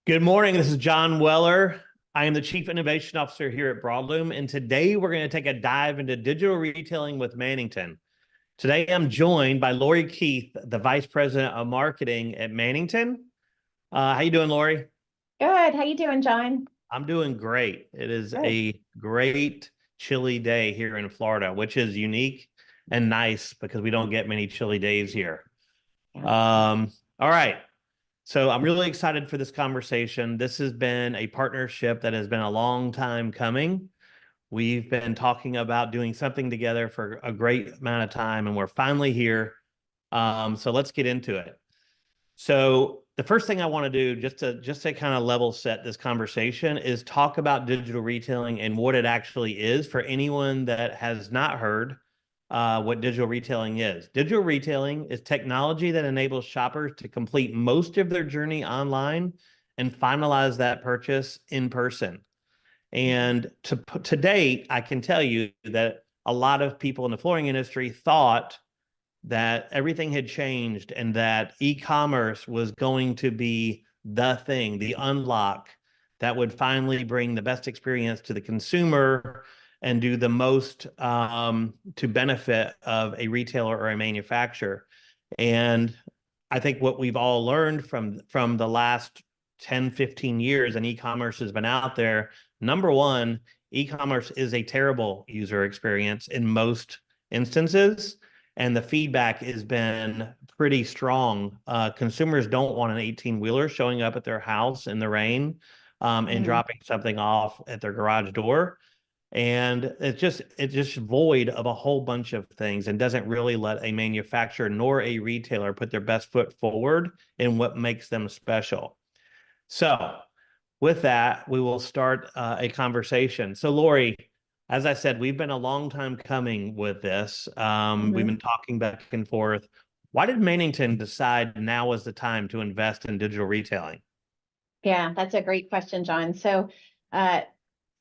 Good morning. This is John Weller. I am the Chief Innovation Officer here at Broadlume, and today we're going to take a dive into digital retailing with Mannington. Today I'm joined by Lori Keith, the Vice President of Marketing at Mannington. How you doing, Lori? Good. How you doing, John? I'm doing great. It is Good. a great chilly day here in Florida, which is unique and nice because we don't get many chilly days here. Yeah. All right. So I'm really excited for this conversation. This has been a partnership that has been a long time coming. We've been talking about doing something together for a great amount of time, and we're finally here. So let's get into it. So the first thing I want to do, just to kind of level set this conversation, is talk about digital retailing and what it actually is for anyone that has not heard what digital retailing is. Digital retailing is technology that enables shoppers to complete most of their journey online and finalize that purchase in person. And to date, I can tell you that a lot of people in the flooring industry thought that everything had changed and that e-commerce was going to be the thing, the unlock that would finally bring the best experience to the consumer and do the most to benefit of a retailer or a manufacturer. And I think what we've all learned from the last 10, 15 years and e-commerce has been out there, number one, e-commerce is a terrible user experience in most instances, and the feedback has been pretty strong. Consumers don't want an 18-wheeler showing up at their house in the rain and Mhm. dropping something off at their garage door. And it's just void of a whole bunch of things and doesn't really let a manufacturer nor a retailer put their best foot forward in what makes them special. So with that, we will start a conversation. So, Lori, as I said, we've been a long time coming with this. We've been Mhm. talking back and forth. Why did Mannington decide now was the time to invest in digital retailing? Yeah, that's a great question, John. Uh,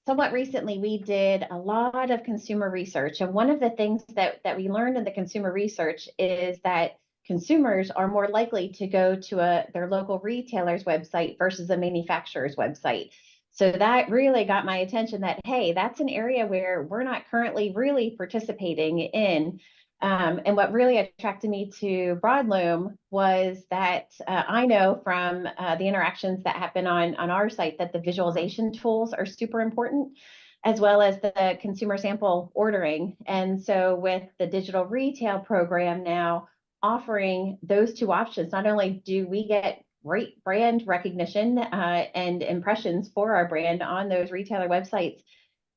somewhat recently, we did a lot of consumer research, and one of the things that we learned in the consumer research is that consumers are more likely to go to their local retailer's website versus a manufacturer's website. So that really got my attention that, hey, that's an area where we're not currently really participating in. And what really attracted me to Broadloom was that I know from the interactions that happen on our site that the visualization tools are super important, as well as the consumer sample ordering. And so with the digital retail program now offering those two options, not only do we get great brand recognition and impressions for our brand on those retailer websites,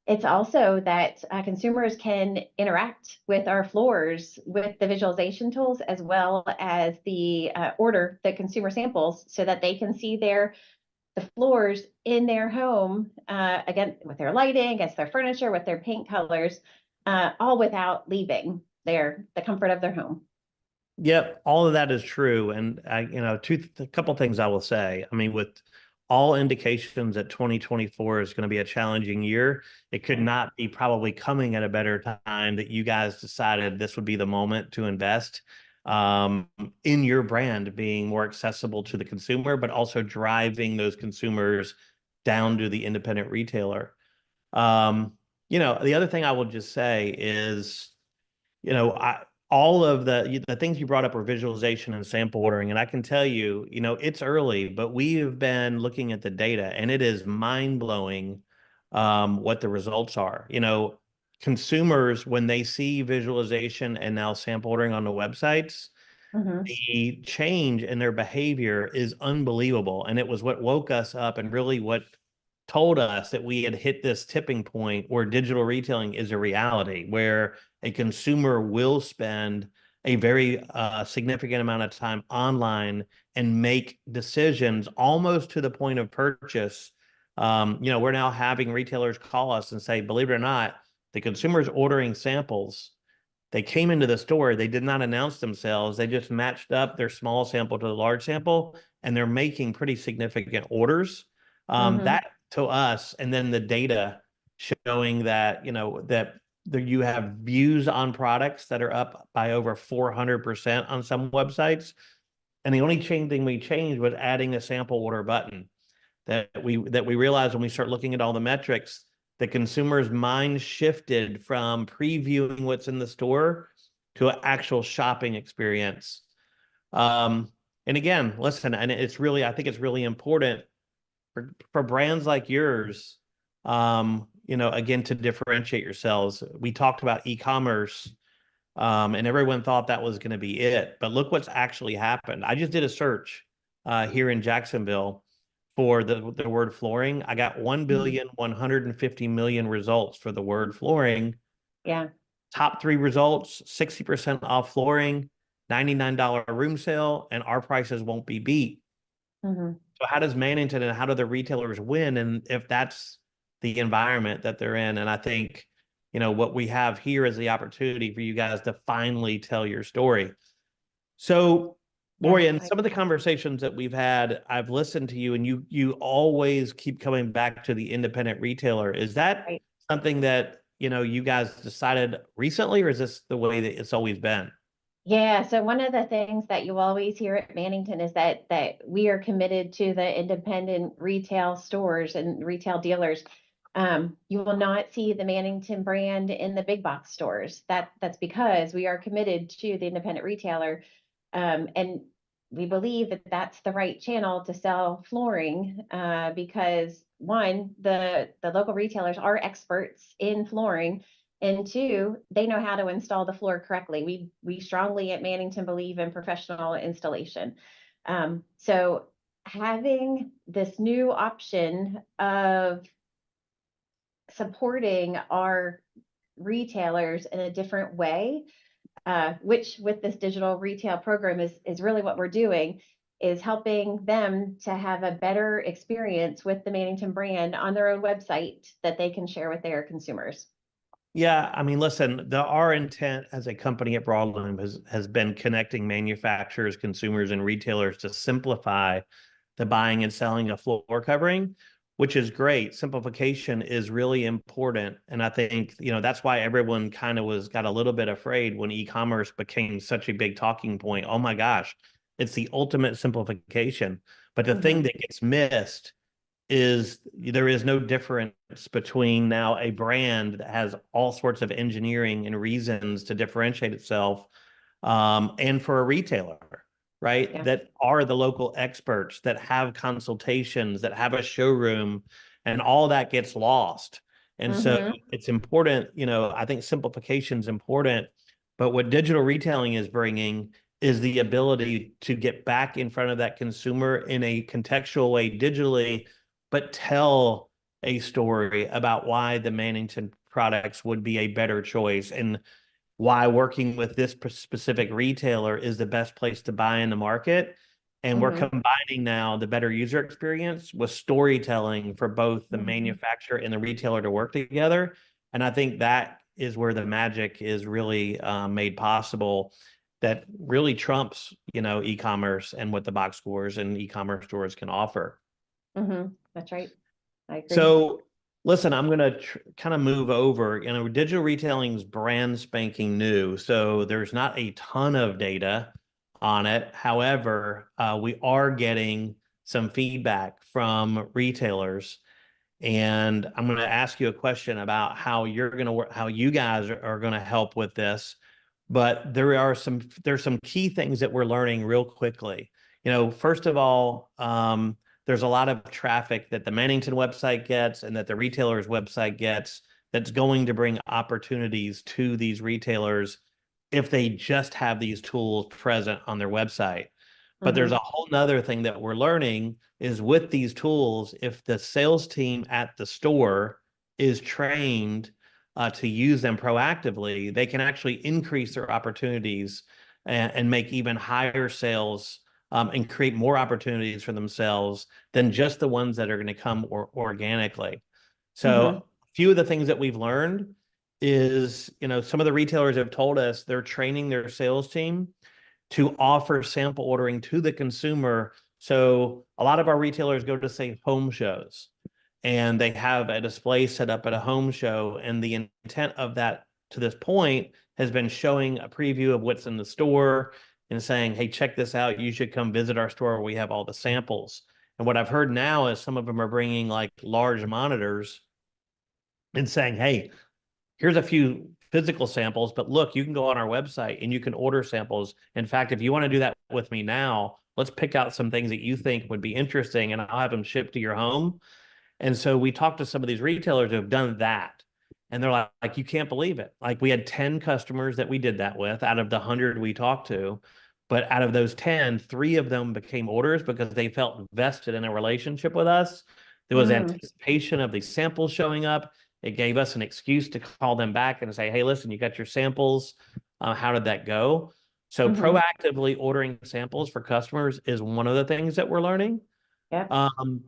it's also that consumers can interact with our floors with the visualization tools as well as the order the consumer samples so that they can see the floors in their home again with their lighting, against their furniture, with their paint colors, all without leaving the comfort of their home. Yep, all of that is true. And a couple things I will say. I mean, with all indications that 2024 is going to be a challenging year, it could Yeah. not be probably coming at a better time that you guys decided this would be the moment to invest um, in your brand being more accessible to the consumer, but also driving those consumers down to the independent retailer. Um, the other thing I will just say is all of the things you brought up were visualization and sample ordering, and I can tell you, it's early, but we have been looking at the data, and it is mind blowing what the results are. Consumers when they see visualization and now sample ordering on the websites, Mhm. the change in their behavior is unbelievable. And it was what woke us up and really what told us that we had hit this tipping point where digital retailing is a reality, where a consumer will spend a very significant amount of time online and make decisions almost to the point of purchase. We're now having retailers call us and say, believe it or not, the consumer's ordering samples. They came into the store, they did not announce themselves. They just matched up their small sample to the large sample, and they're making pretty significant orders. Mhm. That to us, and then the data showing that, that you have views on products that are up by over 400% on some websites. And the only thing we changed was adding a sample order button. that we realized when we start looking at all the metrics, the consumer's mind shifted from previewing what's in the store to an actual shopping experience. Um, and again, listen, and I think it's really important for brands like yours, again, to differentiate yourselves. We talked about e-commerce, and everyone thought that was going to be it. But look what's actually happened. I just did a search here in Jacksonville for the word flooring. I got 1,150,000,000 results for the word flooring. Yeah. Top 3 results: 60% off flooring, $99 room sale, and our prices won't be beat. Mm-hmm. So how does Mannington and how do the retailers win? And if that's the environment that they're in, and I think, what we have here is the opportunity for you guys to finally tell your story. So, Yeah. Lori, in some of the conversations that we've had, I've listened to you, and you always keep coming back to the independent retailer. Is that Right. something that, you guys decided recently, or is this the way that it's always been? Yeah, so one of the things that you always hear at Mannington is that we are committed to the independent retail stores and retail dealers. You will not see the Mannington brand in the big box stores. That's because we are committed to the independent retailer, and we believe that that's the right channel to sell flooring, because one, the local retailers are experts in flooring. And two, they know how to install the floor correctly. We strongly at Mannington believe in professional installation. So having this new option of supporting our retailers in a different way, which with this digital retail program is really what we're doing, is helping them to have a better experience with the Mannington brand on their own website that they can share with their consumers. Yeah, I mean, listen, our intent as a company at Broadlume has been connecting manufacturers, consumers, and retailers to simplify the buying and selling of floor covering, which is great. Simplification is really important. And I think, that's why everyone kind of got a little bit afraid when e-commerce became such a big talking point. Oh my gosh, it's the ultimate simplification. But the thing Mm-hmm. that gets missed is there is no difference between now a brand that has all sorts of engineering and reasons to differentiate itself, and for a retailer, right? Yeah. That are the local experts that have consultations, that have a showroom, and all that gets lost. And so Mm-hmm. it's important, I think simplification is important, but what digital retailing is bringing is the ability to get back in front of that consumer in a contextual way digitally, but tell a story about why the Mannington products would be a better choice and why working with this specific retailer is the best place to buy in the market. And we're Mm-hmm. combining now the better user experience with storytelling for both the Mm-hmm. manufacturer and the retailer to work together. And I think that is where the magic is really made possible. That really trumps, e-commerce and what the box stores and e-commerce stores can offer. Mm-hmm. That's right. I agree. So, listen, I'm going to kind of move over. Digital retailing is brand spanking new, so there's not a ton of data on it. However, we are getting some feedback from retailers, and I'm going to ask you a question about how you're going to work, how you guys are going to help with this. But there's some key things that we're learning real quickly. First of all, there's a lot of traffic that the Mannington website gets and that the retailer's website gets that's going to bring opportunities to these retailers if they just have these tools present on their website. But there's Mm-hmm. a whole nother thing that we're learning is with these tools, if the sales team at the store is trained to use them proactively, they can actually increase their opportunities and make even higher sales, and create more opportunities for themselves than just the ones that are going to come organically. So Mm-hmm. a few of the things that we've learned is, some of the retailers have told us they're training their sales team to offer sample ordering to the consumer. So a lot of our retailers go to, say, home shows, and they have a display set up at a home show. And the intent of that to this point has been showing a preview of what's in the store and saying, hey, check this out. You should come visit our store where we have all the samples. And what I've heard now is some of them are bringing like large monitors and saying, hey, here's a few physical samples, but look, you can go on our website and you can order samples. In fact, if you want to do that with me now, let's pick out some things that you think would be interesting and I'll have them shipped to your home. And so we talked to some of these retailers who have done that. And they're like, you can't believe it. Like we had 10 customers that we did that with out of the 100 we talked to. But out of those 10, three of them became orders because they felt vested in a relationship with us. There was Mm, anticipation of these samples showing up. It gave us an excuse to call them back and say, hey, listen, you got your samples. How did that go? So mm-hmm. proactively ordering samples for customers is one of the things that we're learning. Yep.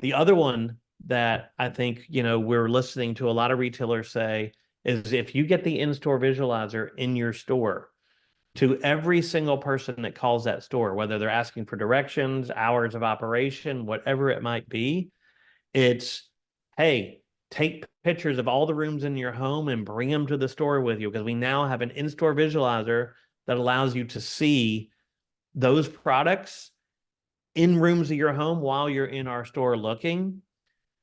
The other one that I think, we're listening to a lot of retailers say is if you get the in-store visualizer in your store, to every single person that calls that store, whether they're asking for directions, hours of operation, whatever it might be, it's, hey, take pictures of all the rooms in your home and bring them to the store with you because we now have an in-store visualizer that allows you to see those products in rooms of your home while you're in our store looking.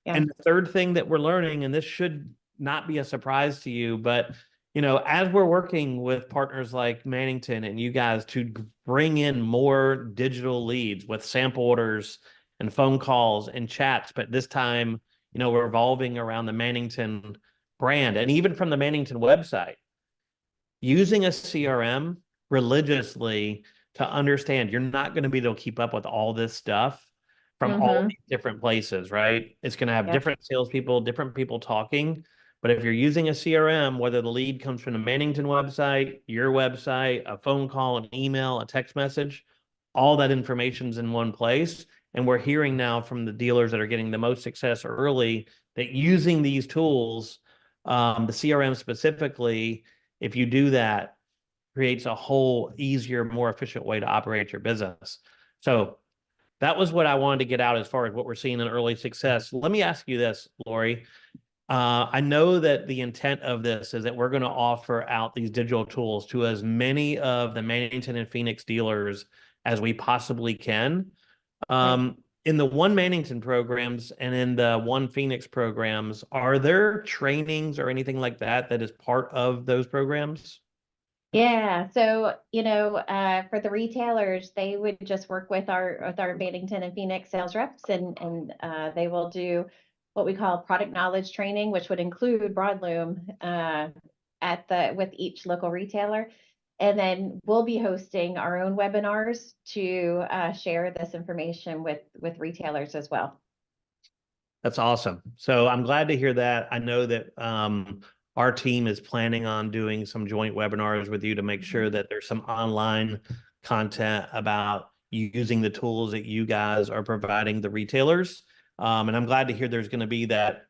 Yeah. And the third thing that we're learning, and this should not be a surprise to you, but as we're working with partners like Mannington and you guys to bring in more digital leads with sample orders and phone calls and chats, but this time, we're evolving around the Mannington brand and even from the Mannington website using a CRM religiously to understand you're not going to be able to keep up with all this stuff from all Mm-hmm. these different places, right? It's going to have Yep. different salespeople, different people talking. But if you're using a CRM, whether the lead comes from the Mannington website, your website, a phone call, an email, a text message, all that information's in one place. And we're hearing now from the dealers that are getting the most success early that using these tools, the CRM specifically, if you do that, creates a whole easier, more efficient way to operate your business. So that was what I wanted to get out as far as what we're seeing in early success. Let me ask you this, Lori. I know that the intent of this is that we're going to offer out these digital tools to as many of the Mannington and Phoenix dealers as we possibly can. Right. In the One Mannington programs and in the One Phoenix programs, are there trainings or anything like that that is part of those programs? Yeah. So, for the retailers, they would just work with our Mannington and Phoenix sales reps, and they will do what we call product knowledge training, which would include Broadlume with each local retailer. And then we'll be hosting our own webinars to share this information with retailers as well. That's awesome. So I'm glad to hear that. I know that our team is planning on doing some joint webinars with you to make sure that there's some online content about using the tools that you guys are providing the retailers. And I'm glad to hear there's going to be that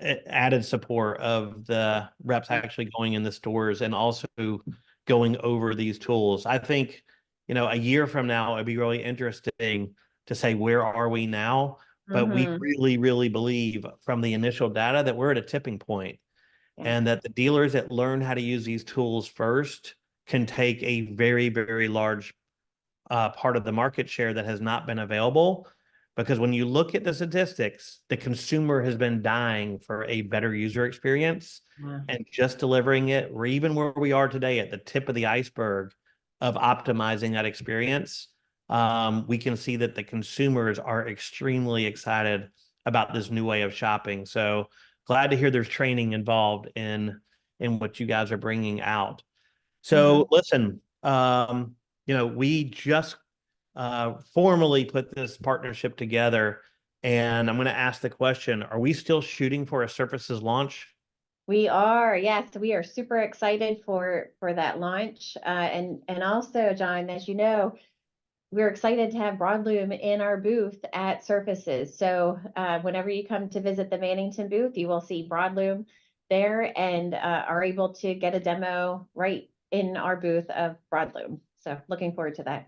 added support of the reps actually going in the stores and also going over these tools. I think, a year from now, it'd be really interesting to say, where are we now? But we Mm-hmm. really, really believe from the initial data that we're at a tipping point Yeah. and that the dealers that learn how to use these tools first can take a very, very large part of the market share that has not been available. Because when you look at the statistics, the consumer has been dying for a better user experience Yeah. and just delivering it. We're even where we are today at the tip of the iceberg of optimizing that experience. We can see that the consumers are extremely excited about this new way of shopping. So glad to hear there's training involved in what you guys are bringing out. Mm-hmm. So listen, we just formally put this partnership together, and I'm going to ask the question: are we still shooting for a Surfaces launch? We are, yes, we are super excited for that launch. And also, John, as you know, we're excited to have Broadlume in our booth at Surfaces. So whenever you come to visit the Mannington booth, you will see Broadlume there and are able to get a demo right in our booth of Broadlume. So looking forward to that.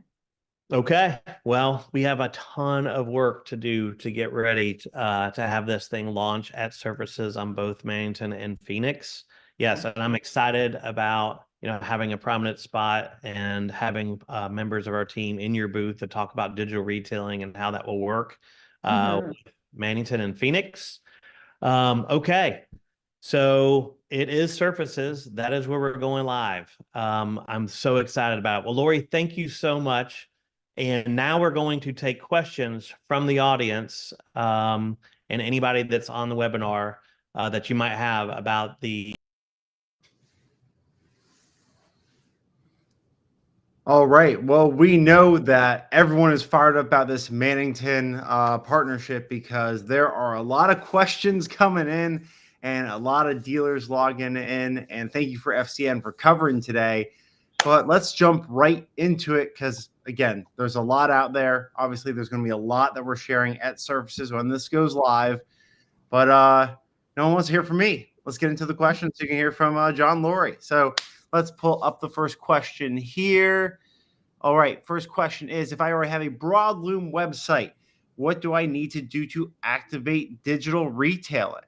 Okay. Well, we have a ton of work to do to get ready to have this thing launch at Surfaces on both Mannington and Phoenix. Yes, and I'm excited about having a prominent spot and having members of our team in your booth to talk about digital retailing and how that will work. Mhm. with Mannington and Phoenix. Okay. So it is surfaces. That is where we're going live. I'm so excited about it. Well, Lori, thank you so much. And now we're going to take questions from the audience and anybody that's on the webinar that you might have about the. All right. Well, we know that everyone is fired up about this Mannington partnership because there are a lot of questions coming in and a lot of dealers logging in. And thank you for FCN for covering today. But let's jump right into it because, again, there's a lot out there. Obviously, there's going to be a lot that we're sharing at Surfaces when this goes live. But no one wants to hear from me. Let's get into the questions so you can hear from John Laurie. So let's pull up the first question here. All right. First question is, if I already have a Broadlume website, what do I need to do to activate digital retailing?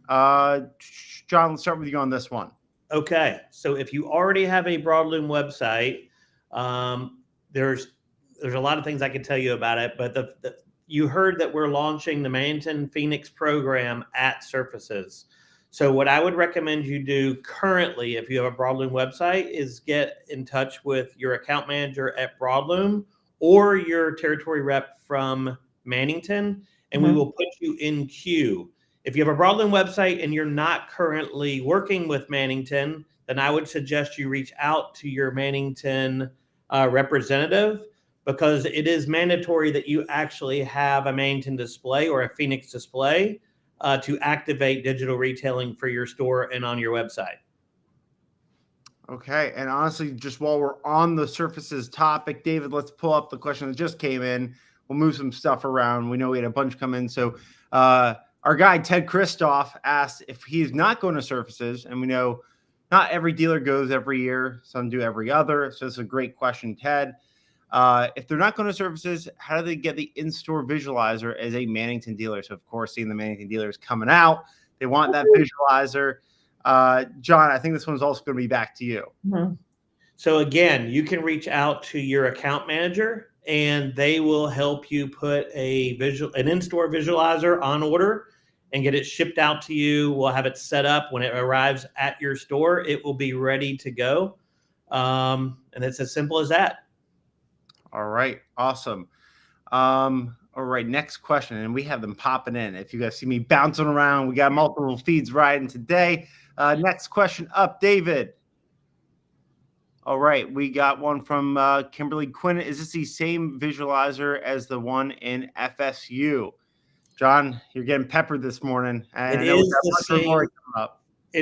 John, let's start with you on this one. Okay, so if you already have a Broadlume website, there's a lot of things I can tell you about it, but you heard that we're launching the Mannington Phoenix program at Surfaces. So what I would recommend you do currently, if you have a Broadlume website, is get in touch with your account manager at Broadlume or your territory rep from Mannington, and we will put you in queue. If you have a Broadlume website and you're not currently working with Mannington, then I would suggest you reach out to your Mannington representative, because it is mandatory that you actually have a Mannington display or a Phoenix display to activate digital retailing for your store and on your website. Okay. And honestly, just while we're on the Surfaces topic, David, let's pull up the question that just came in. We'll move some stuff around. We know we had a bunch come in. So our guy, Ted Christoff, asked if he's not going to Surfaces. And we know not every dealer goes every year. Some do every other. So it's a great question, Ted. If they're not going to Surfaces, how do they get the in-store visualizer as a Mannington dealer? So, of course, seeing the Mannington dealers coming out, they want that visualizer. John, I think this one's also going to be back to you. Mhm. So again, you can reach out to your account manager and they will help you put an in-store visualizer on order and get it shipped out to you. We'll have it set up. When it arrives at your store, it will be ready to go. And it's as simple as that. All right. Awesome. All right. Next question. And we have them popping in. If you guys see me bouncing around, we got multiple feeds riding today. Next question up, David. All right. We got one from Kimberly Quinn. Is this the same visualizer as the one in FSU? John, you're getting peppered this morning. It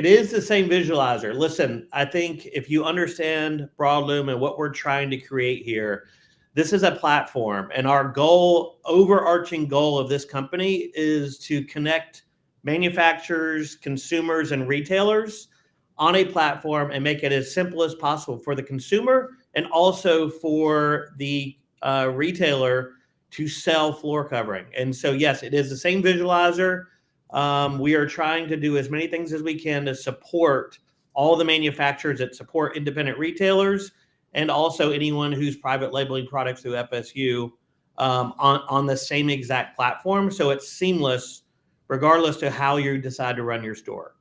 is the same visualizer. Listen, I think if you understand Broadlume and what we're trying to create here, this is a platform, and our overarching goal of this company is to connect manufacturers, consumers, and retailers on a platform and make it as simple as possible for the consumer and also for the retailer to sell floor covering. And so, yes, it is the same visualizer. We are trying to do as many things as we can to support all the manufacturers that support independent retailers and also anyone who's private labeling products through FSU on the same exact platform. So it's seamless regardless to how you decide to run your store.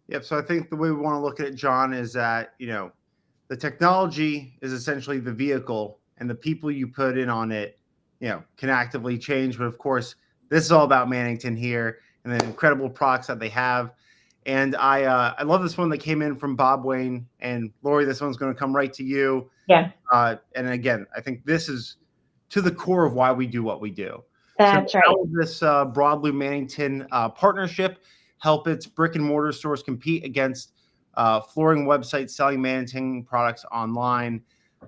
Yep. So I think the way we want to look at it, John, is that, the technology is essentially the vehicle and the people you put in on it, can actively change. But of course, this is all about Mannington here and the incredible products that they have. And I love this one that came in from Bob Wayne. And Lori, this one's going to come right to you. Yeah. And again, I think this is to the core of why we do what we do. That's right. How will this Broadlume Mannington partnership help its brick and mortar stores compete against flooring websites selling Mannington products online,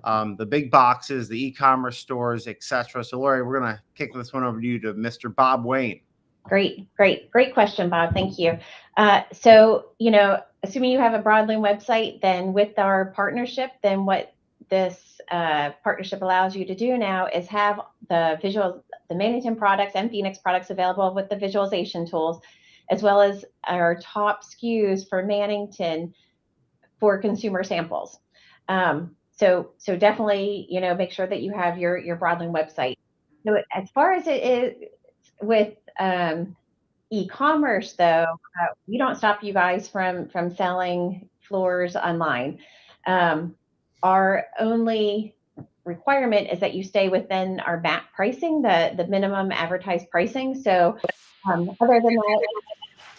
the big boxes, the e-commerce stores, etc.? So, Lori, we're going to kick this one over to you, to Mr. Bob Wayne. Great question, Bob. Thank you. So, assuming you have a Broadlume website, then with our partnership, then what this partnership allows you to do now is have the Mannington products and Phoenix products available with the visualization tools, as well as our top SKUs for Mannington for consumer samples. So definitely, make sure that you have your Broadlume website. So as far as it is, with e-commerce, though, we don't stop you guys from selling floors online. Our only requirement is that you stay within our MAP pricing, the minimum advertised pricing. So other than that,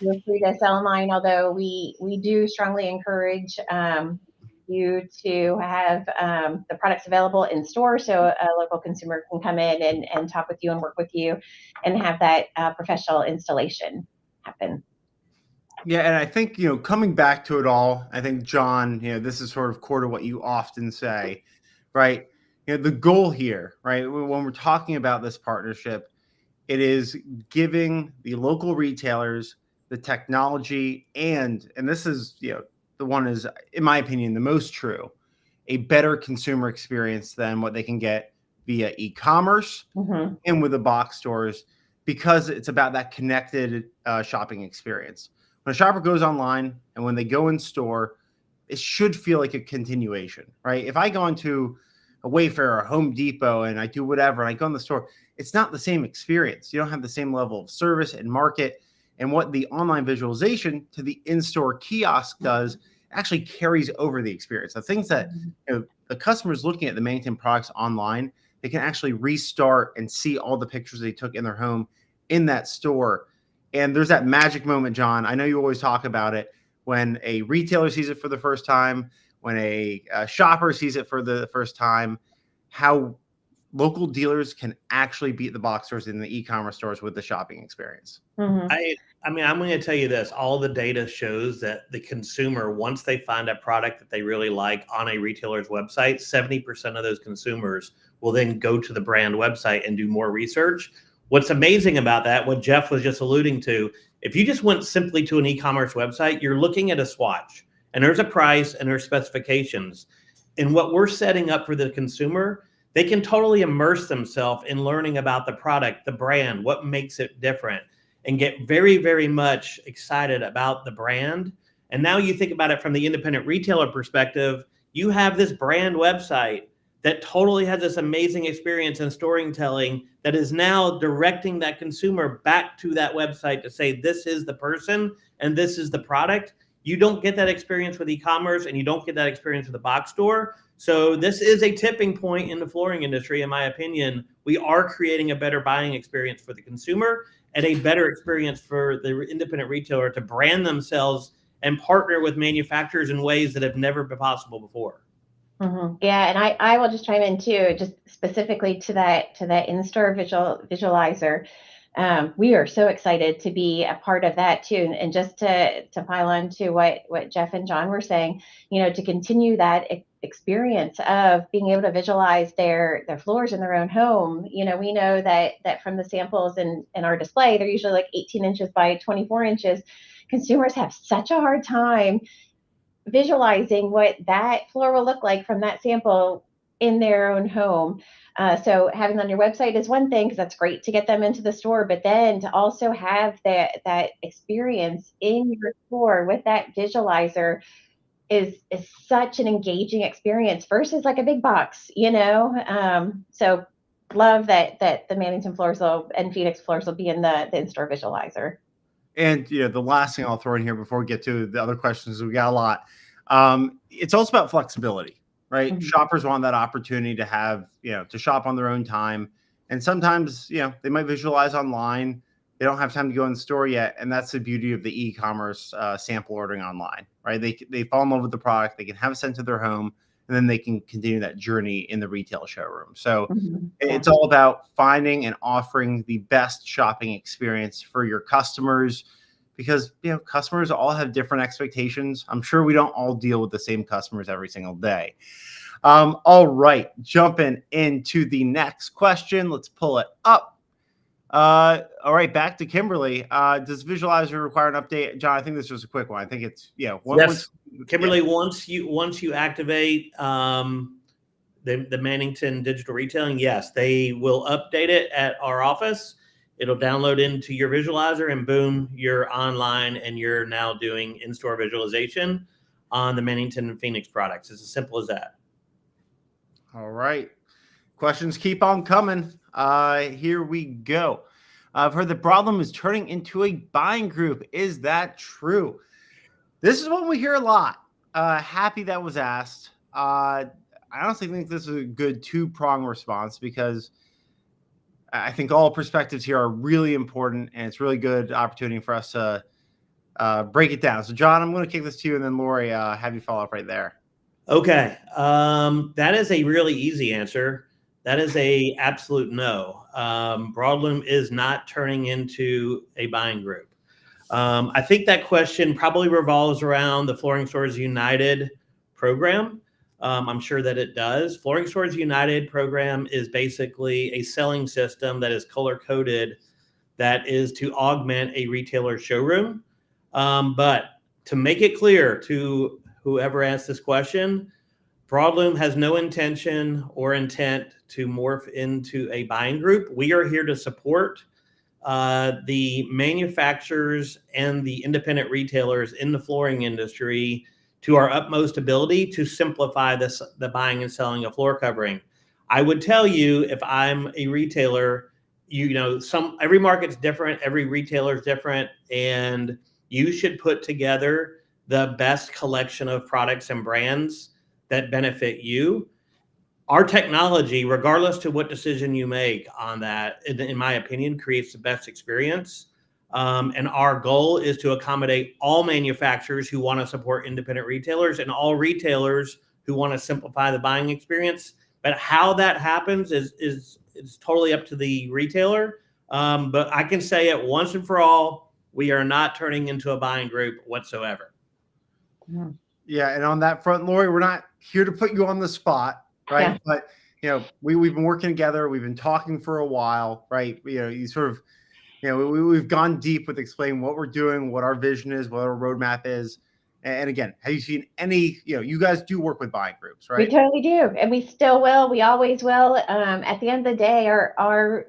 you're free to sell online, although we do strongly encourage you to have the products available in store so a local consumer can come in and talk with you and work with you and have that professional installation happen. Yeah, and I think, coming back to it all, I think, John, this is sort of core to what you often say, right? The goal here, right, when we're talking about this partnership, it is giving the local retailers the technology and this is, the one is, in my opinion, the most true, a better consumer experience than what they can get via e-commerce and with the box stores, because it's about that connected shopping experience. When a shopper goes online and when they go in store, it should feel like a continuation, right? If I go into a Wayfair or Home Depot and I do whatever and I go in the store, it's not the same experience. You don't have the same level of service and market. And what the online visualization to the in-store kiosk does actually carries over the experience. The things that the customers looking at the Mannington products online, they can actually restart and see all the pictures they took in their home in that store. And there's that magic moment, John. I know you always talk about it when a retailer sees it for the first time, when a shopper sees it for the first time, how local dealers can actually beat the box stores in the e-commerce stores with the shopping experience. I mean, I'm going to tell you this. All the data shows that the consumer, once they find a product that they really like on a retailer's website, 70% of those consumers will then go to the brand website and do more research. What's amazing about that, what Jeff was just alluding to, if you just went simply to an e-commerce website, you're looking at a swatch and there's a price and there's specifications. And what we're setting up for the consumer, they can totally immerse themselves in learning about the product, the brand, what makes it different, and get very, very much excited about the brand. And now you think about it from the independent retailer perspective, you have this brand website that totally has this amazing experience and storytelling that is now directing that consumer back to that website to say, this is the person and this is the product. You don't get that experience with e-commerce and you don't get that experience with the box store. So this is a tipping point in the flooring industry, in my opinion. We are creating a better buying experience for the consumer and a better experience for the independent retailer to brand themselves and partner with manufacturers in ways that have never been possible before. Yeah, and I will just chime in too, just specifically to that in-store visualizer. We are so excited to be a part of that too, and just to pile on to what Jeff and John were saying, to continue that experience of being able to visualize their floors in their own home. We know that from the samples in our display, they're usually like 18 inches by 24 inches. Consumers have such a hard time visualizing what that floor will look like from that sample in their own home. So having on your website is one thing, because that's great to get them into the store, but then to also have that experience in your store with that visualizer is such an engaging experience versus like a big box, so love that the Mannington floors and Phoenix floors will be in the in-store visualizer. And the last thing I'll throw in here before we get to the other questions, we got a lot. It's also about flexibility, right? Shoppers want that opportunity to have, to shop on their own time. And sometimes, they might visualize online. They don't have time to go in the store yet. And that's the beauty of the e-commerce sample ordering online, right? They fall in love with the product. They can have it sent to their home, and then they can continue that journey in the retail showroom. So it's all about finding and offering the best shopping experience for your customers, because customers all have different expectations. I'm sure we don't all deal with the same customers every single day. All right, jumping into the next question. Let's pull it up. All right, back to Kimberly. Does Visualizer require an update? John, I think this was a quick one. I think it's yes. Kimberly, once you activate the Mannington digital retailing, yes, they will update it at our office. It'll download into your visualizer and boom, you're online and you're now doing in-store visualization on the Mannington and Phoenix products. It's as simple as that. All right. Questions keep on coming. Here we go. I've heard that Broadlume is turning into a buying group. Is that true? This is what we hear a lot. Happy that was asked. I honestly think this is a good two-prong response because I think all perspectives here are really important, and it's really good opportunity for us to break it down. So, John, I'm going to kick this to you, and then Lori, have you follow up right there. Okay. That is a really easy answer. That is a absolute no. Broadlume is not turning into a buying group. I think that question probably revolves around the Flooring Stores United program. I'm sure that it does. Flooring Stores United program is basically a selling system that is color coded that is to augment a retailer showroom. But to make it clear to whoever asked this question, Broadlume has no intention or intent to morph into a buying group. We are here to support the manufacturers and the independent retailers in the flooring industry to our utmost ability to simplify the buying and selling of floor covering. I would tell you, if I'm a retailer, every market's different, every retailer is different, and you should put together the best collection of products and brands that benefit you. Our technology, regardless to what decision you make on that, in my opinion, creates the best experience. And our goal is to accommodate all manufacturers who want to support independent retailers and all retailers who want to simplify the buying experience. But how that happens is totally up to the retailer. But I can say it once and for all, we are not turning into a buying group whatsoever. Yeah, and on that front, Lori, we're not here to put you on the spot, right? Yeah. But we've been working together. We've been talking for a while, right? You sort of, we've gone deep with explaining what we're doing, what our vision is, what our roadmap is. And again, have you seen any? You guys do work with buying groups, right? We totally do, and we still will. We always will. At the end of the day, our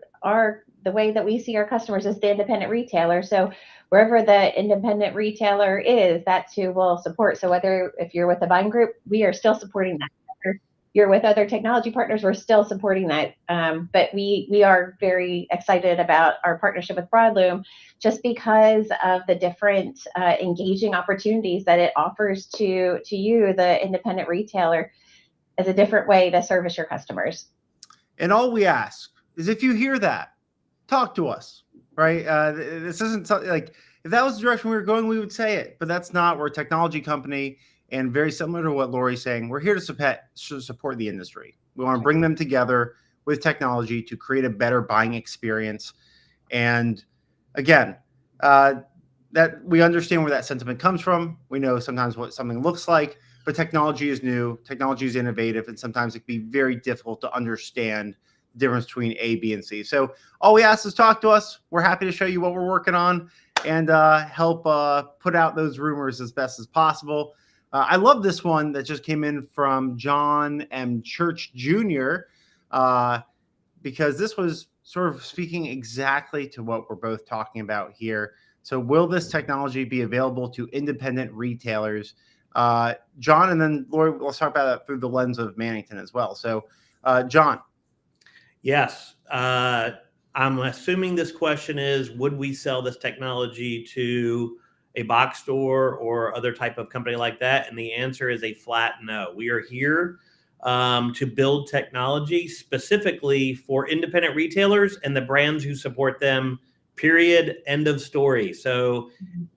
the way that we see our customers is the independent retailer. So wherever the independent retailer is, that's who we'll support. So if you're with a buying group, we are still supporting that. If you're with other technology partners, we're still supporting that. But we are very excited about our partnership with Broadlume just because of the different engaging opportunities that it offers to you, the independent retailer, as a different way to service your customers. And all we ask is if you hear that, talk to us, right? This isn't something like, if that was the direction we were going, we would say it, but that's not. We're a technology company, and very similar to what Lori's saying, we're here to support the industry. We want to bring them together with technology to create a better buying experience. And again, that we understand where that sentiment comes from. We know sometimes what something looks like, but technology is new, technology is innovative, and sometimes it can be very difficult to understand the difference between A, B, and C. So all we ask is talk to us. We're happy to show you what we're working on and help put out those rumors as best as possible. I love this one that just came in from John M. Church Jr. Because this was sort of speaking exactly to what we're both talking about here. So will this technology be available to independent retailers? John, and then Lori, let's talk about that through the lens of Mannington as well. So John. Yes. I'm assuming this question is, would we sell this technology to a box store or other type of company like that? And the answer is a flat no. We are here to build technology specifically for independent retailers and the brands who support them, period, end of story. So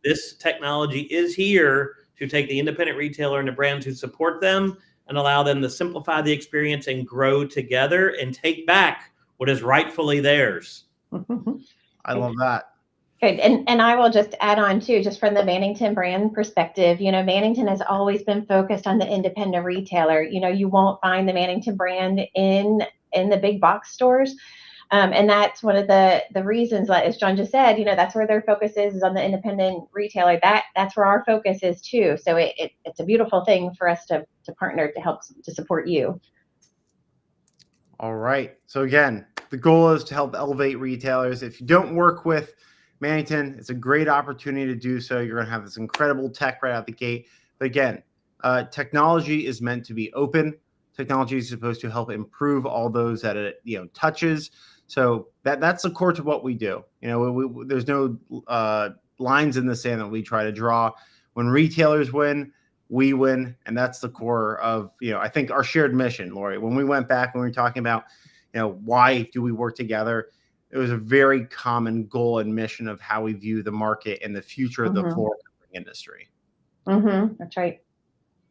this technology is here to take the independent retailer and the brands who support them and allow them to simplify the experience and grow together and take back what is rightfully theirs. I love that. Good. And I will just add on too, just from the Mannington brand perspective, Mannington has always been focused on the independent retailer. You won't find the Mannington brand in the big box stores. And that's one of the reasons, like as John just said, that's where their focus is on the independent retailer. That's where our focus is too. So it's a beautiful thing for us to partner to help to support you. All right. So again, the goal is to help elevate retailers. If you don't work with Mannington, it's a great opportunity to do so. You're going to have this incredible tech right out the gate. But again, technology is meant to be open. Technology is supposed to help improve all those that it touches. So that's the core to what we do. There's no lines in the sand that we try to draw. When retailers win, we win, and that's the core of I think our shared mission, Lori. When we went back and we were talking about why do we work together, it was a very common goal and mission of how we view the market and the future of the floor covering industry. That's right.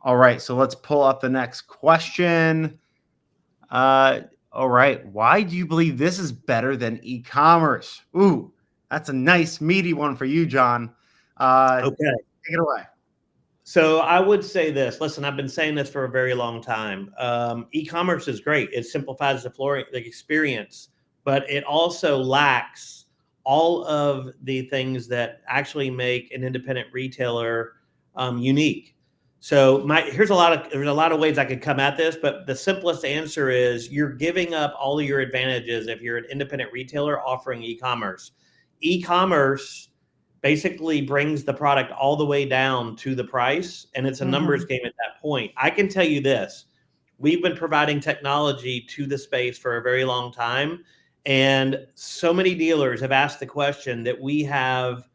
All right, so let's pull up the next question. All right, why do you believe this is better than e-commerce? Ooh, that's a nice meaty one for you, John. Okay. Take it away. So I would say this. Listen, I've been saying this for a very long time. E-commerce is great. It simplifies the experience, but it also lacks all of the things that actually make an independent retailer unique. So there's a lot of ways I could come at this, but the simplest answer is you're giving up all of your advantages if you're an independent retailer offering e-commerce. E-commerce basically brings the product all the way down to the price, and it's a numbers game at that point. I can tell you this. We've been providing technology to the space for a very long time, and so many dealers have asked the question that we have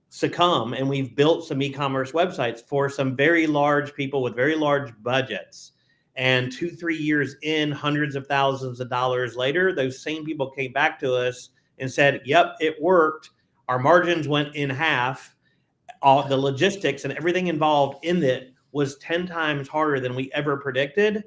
succumb, and we've built some e-commerce websites for some very large people with very large budgets. And 2-3 years in, hundreds of thousands of dollars later, those same people came back to us and said, yep, it worked. Our margins went in half. All the logistics and everything involved in it was 10 times harder than we ever predicted.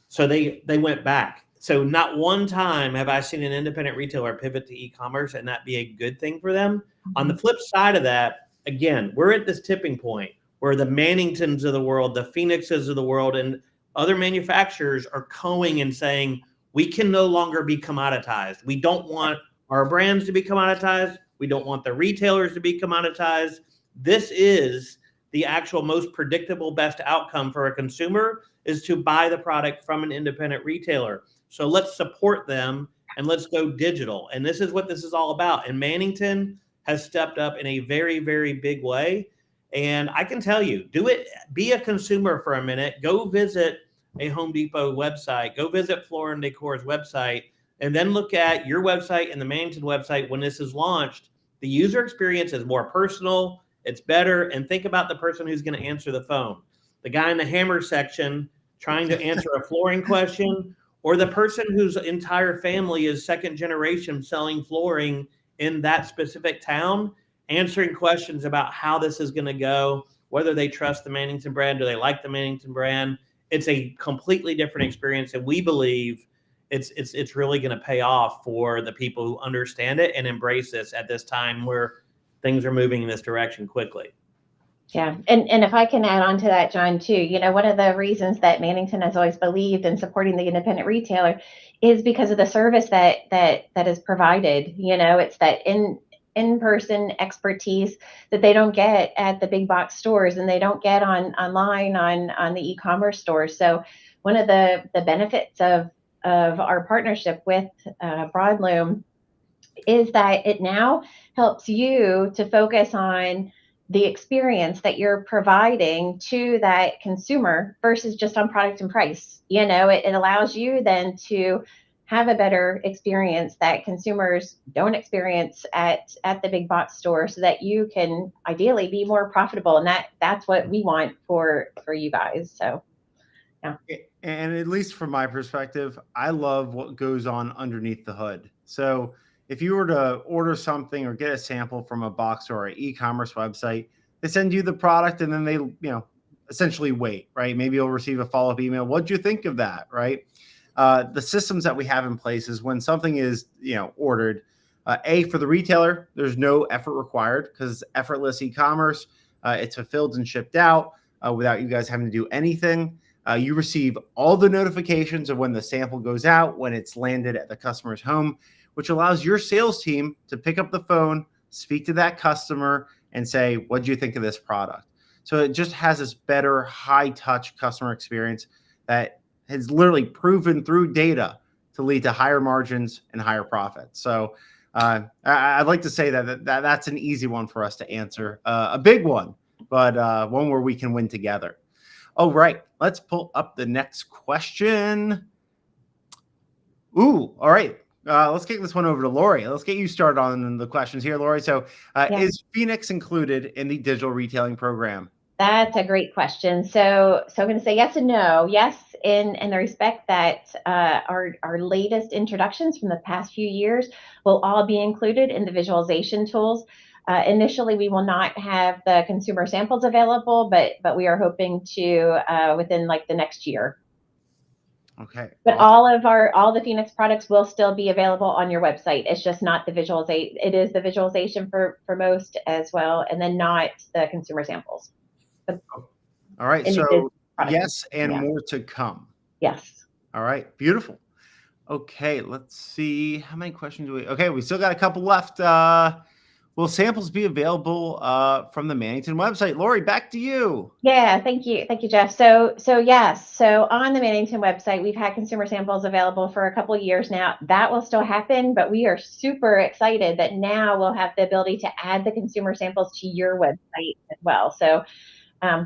So they went back. So not one time have I seen an independent retailer pivot to e-commerce and that be a good thing for them. On the flip side of that, again, we're at this tipping point where the Manningtons of the world, the Phoenixes of the world, and other manufacturers are going and saying, we can no longer be commoditized. We don't want our brands to be commoditized. We don't want the retailers to be commoditized. This is the actual most predictable, best outcome for a consumer is to buy the product from an independent retailer. So let's support them and let's go digital. And this is what this is all about. And Mannington has stepped up in a very, very big way. And I can tell you, do it, be a consumer for a minute, go visit a Home Depot website, go visit Floor & Decor's website, and then look at your website and the Mannington website when this is launched. The user experience is more personal, it's better, and think about the person who's going to answer the phone. The guy in the hammer section trying to answer a flooring question, or the person whose entire family is second generation selling flooring in that specific town, answering questions about how this is going to go, whether they trust the Mannington brand, do they like the Mannington brand. It's a completely different experience, and we believe it's really going to pay off for the people who understand it and embrace this at this time where things are moving in this direction quickly. Yeah. And if I can add on to that, John, too, one of the reasons that Mannington has always believed in supporting the independent retailer is because of the service that is provided. It's that in-person expertise that they don't get at the big box stores and they don't get online on the e-commerce stores. So one of the benefits of our partnership with Broadlume is that it now helps you to focus on the experience that you're providing to that consumer versus just on product and price. It allows you then to have a better experience that consumers don't experience at the big box store, so that you can ideally be more profitable. And that's what we want for you guys. So, yeah. And at least from my perspective, I love what goes on underneath the hood. So if you were to order something or get a sample from a box or an e-commerce website, they send you the product and then they, essentially wait, right? Maybe you'll receive a follow-up email. What'd you think of that, right? The systems that we have in place is when something is, ordered, for the retailer, there's no effort required because it's effortless e-commerce. It's fulfilled and shipped out without you guys having to do anything. You receive all the notifications of when the sample goes out, when it's landed at the customer's home, which allows your sales team to pick up the phone, speak to that customer, and say, what do you think of this product? So it just has this better high-touch customer experience that has literally proven through data to lead to higher margins and higher profits. So I'd like to say that's an easy one for us to answer, a big one, but one where we can win together. Oh, right. Let's pull up the next question. Ooh, all right. Let's kick this one over to Lori. Let's get you started on the questions here, Lori. So, is Phoenix included in the digital retailing program? That's a great question. So I'm going to say yes and no. Yes, in the respect that our latest introductions from the past few years will all be included in the visualization tools. Initially, we will not have the consumer samples available, but we are hoping to within like the next year. Okay. But awesome. all the Phoenix products will still be available on your website. It's just not the visualization. It is the visualization for most as well, and then not the consumer samples. All right. So yes, and more to come. Yes. All right. Beautiful. Okay. Let's see. How many questions do we? Okay. We still got a couple left. Will samples be available from the Mannington website? Lori, back to you. Yeah, thank you, Jeff. So yes, so on the Mannington website, we've had consumer samples available for a couple of years now. That will still happen, but we are super excited that now we'll have the ability to add the consumer samples to your website as well. So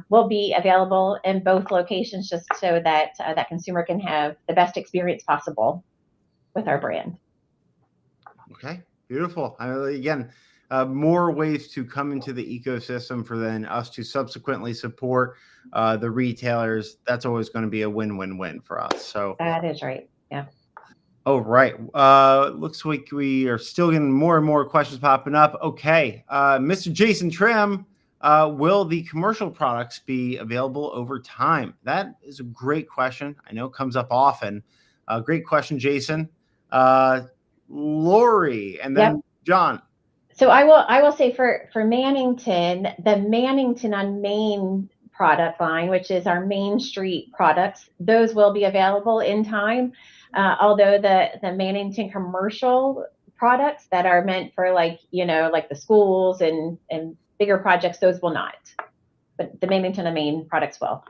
will be available in both locations, just so that that consumer can have the best experience possible with our brand. Okay, beautiful. Again, more ways to come into the ecosystem for then us to subsequently support the retailers. That's always going to be a win-win-win for us. So that is right. Yeah. Oh, right. Looks like we are still getting more and more questions popping up. Okay. Mr. Jason Trim, will the commercial products be available over time? That is a great question. I know it comes up often. Great question, Jason. Lori, and then John. So I will say for Mannington, the Mannington on Main product line, which is our Main Street products, those will be available in time. Although the Mannington commercial products that are meant for like the schools and bigger projects, those will not. But the Mannington on Main products will.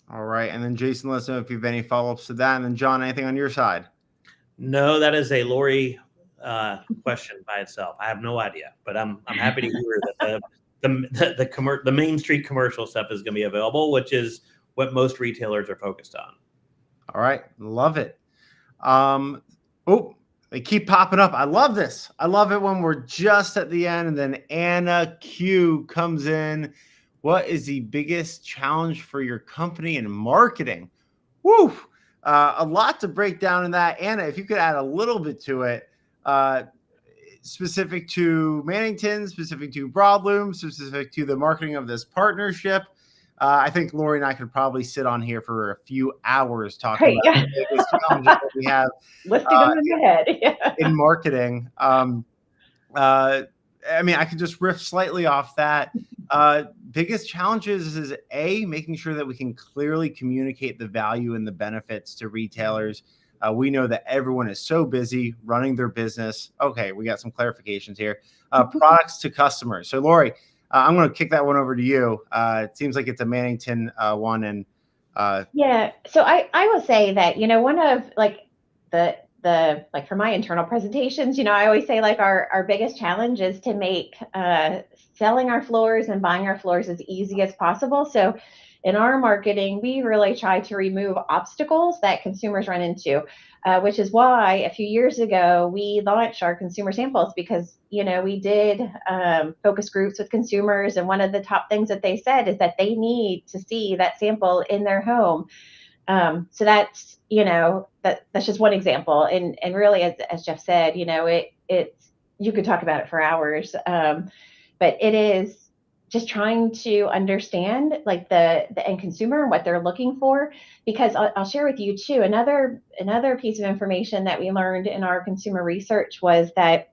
All right, and then Jason, let us know if you have any follow-ups to that. And then John, anything on your side? No, that is a Lori question by itself. I have no idea, but I'm happy to hear that the Main Street commercial stuff is going to be available, which is what most retailers are focused on. All right, love it. Oh, they keep popping up. I love this. I love it when we're just at the end, and then Anna Q comes in. What is the biggest challenge for your company in marketing? Woo! A lot to break down in that. Anna, if you could add a little bit to it, specific to Mannington, specific to Broadlume, specific to the marketing of this partnership. I think Lori and I could probably sit on here for a few hours talking about the biggest challenges that we have in marketing. I mean, I could just riff slightly off that. Biggest challenges is making sure that we can clearly communicate the value and the benefits to retailers. We know that everyone is so busy running their business. Okay, we got some clarifications here. Products to customers. So, Lori, I'm going to kick that one over to you. It seems like it's a Mannington one, and So I will say that one of like the like for my internal presentations, I always say like our biggest challenge is to make selling our floors and buying our floors as easy as possible. So in our marketing, we really try to remove obstacles that consumers run into, which is why a few years ago we launched our consumer samples, because we did focus groups with consumers, and one of the top things that they said is that they need to see that sample in their home. So that's that's just one example, and really as Jeff said, it's you could talk about it for hours, but it is just trying to understand like the end consumer and what they're looking for. Because I'll share with you too, another piece of information that we learned in our consumer research was that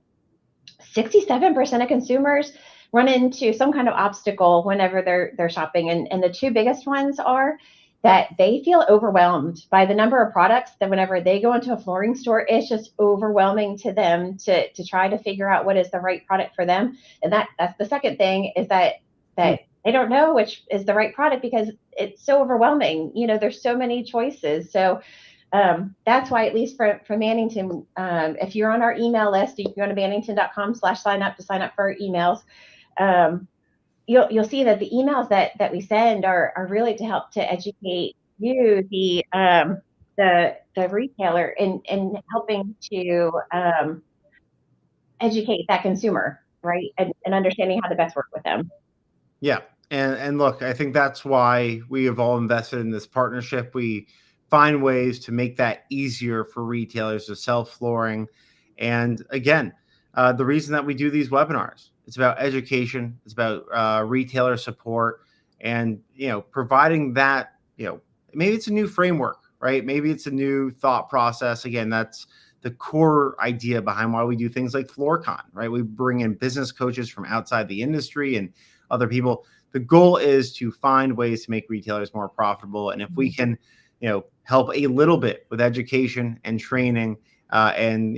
67% of consumers run into some kind of obstacle whenever they're shopping, and the two biggest ones are that they feel overwhelmed by the number of products that whenever they go into a flooring store, it's just overwhelming to them to try to figure out what is the right product for them. And that's the second thing, is that they don't know which is the right product because it's so overwhelming. There's so many choices. So that's why, at least for Mannington, if you're on our email list, you can go to mannington.com/sign up to sign up for our emails. you'll see that the emails that we send are really to help to educate you, the retailer, in helping to educate that consumer, right, and understanding how to best work with them. Yeah. And look, I think that's why we have all invested in this partnership. We find ways to make that easier for retailers to sell flooring. And again, the reason that we do these webinars, it's about education, it's about retailer support, and providing that, maybe it's a new framework, right? Maybe it's a new thought process. Again, that's the core idea behind why we do things like FloorCon, right? We bring in business coaches from outside the industry and other people. The goal is to find ways to make retailers more profitable. And if we can, help a little bit with education and training and,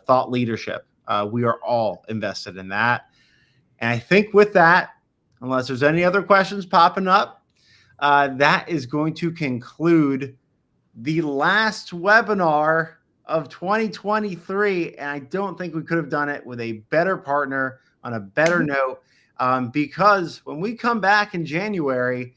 thought leadership, we are all invested in that. And I think with that, unless there's any other questions popping up, that is going to conclude the last webinar of 2023. And I don't think we could have done it with a better partner on a better note. Because when we come back in January,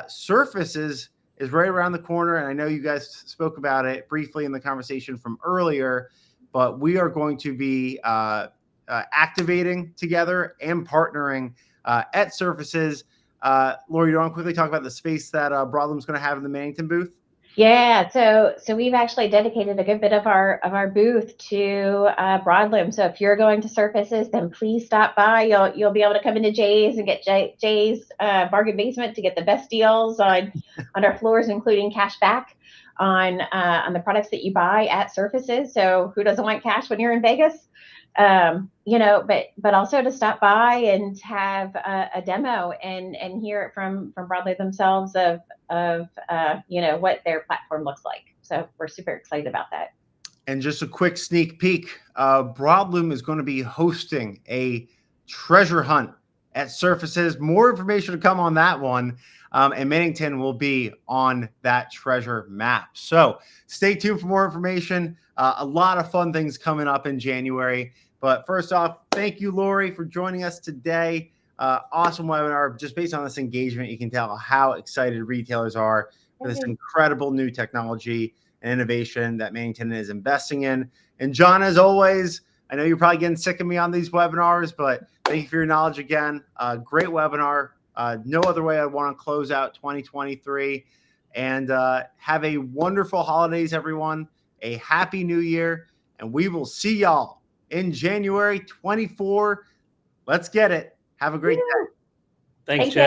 Surfaces is right around the corner. And I know you guys spoke about it briefly in the conversation from earlier, but we are going to be activating together and partnering at Surfaces. Lori, you want to quickly talk about the space that Broadlume is going to have in the Mannington booth? Yeah, so we've actually dedicated a good bit of our booth to Broadlume. So if you're going to Surfaces, then please stop by. You'll be able to come into Jay's and get Jay's bargain basement to get the best deals on our floors, including cash back on the products that you buy at Surfaces. So who doesn't want cash when you're in Vegas? But also to stop by and have a demo and hear it from Broadlume themselves of what their platform looks like. So we're super excited about that. And just a quick sneak peek, Broadlume is going to be hosting a treasure hunt at Surfaces. More information to come on that one. And Mannington will be on that treasure map. So stay tuned for more information. A lot of fun things coming up in January. But first off, thank you, Lori, for joining us today. Awesome webinar. Just based on this engagement, you can tell how excited retailers are for this incredible new technology and innovation that Mannington is investing in. And John, as always, I know you're probably getting sick of me on these webinars, but thank you for your knowledge again. Great webinar. No other way I want to close out 2023. And have a wonderful holidays, everyone. A happy new year. And we will see y'all in January 24. Let's get it. Have a great day. Thanks, Jeff. Jeff.